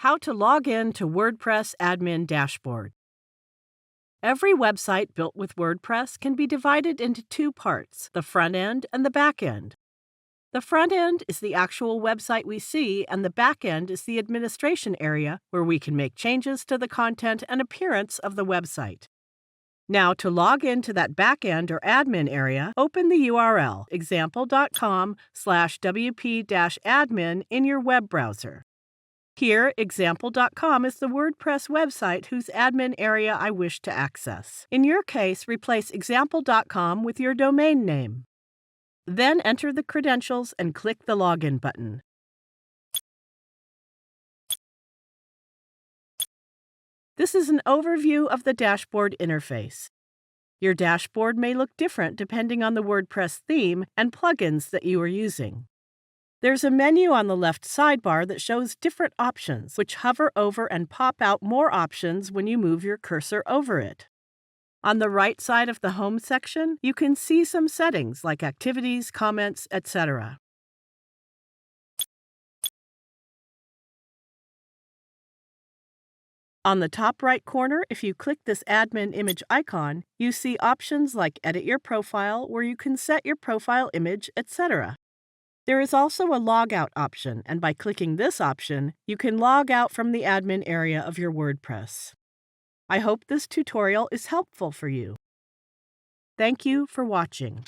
How to log in to WordPress Admin Dashboard. Every website built with WordPress can be divided into two parts, the front end and the back end. The front end is the actual website we see, and the back end is the administration area where we can make changes to the content and appearance of the website. Now, to log into that back end or admin area, open the URL example.com/wp-admin in your web browser. Here, example.com is the WordPress website whose admin area I wish to access. In your case, replace example.com with your domain name. Then enter the credentials and click the Login button. This is an overview of the dashboard interface. Your dashboard may look different depending on the WordPress theme and plugins that you are using. There's a menu on the left sidebar that shows different options, which hover over and pop out more options when you move your cursor over it. On the right side of the Home section, you can see some settings like activities, comments, etc. On the top right corner, if you click this admin image icon, you see options like Edit Your Profile, where you can set your profile image, etc. There is also a logout option, and by clicking this option, you can log out from the admin area of your WordPress. I hope this tutorial is helpful for you. Thank you for watching.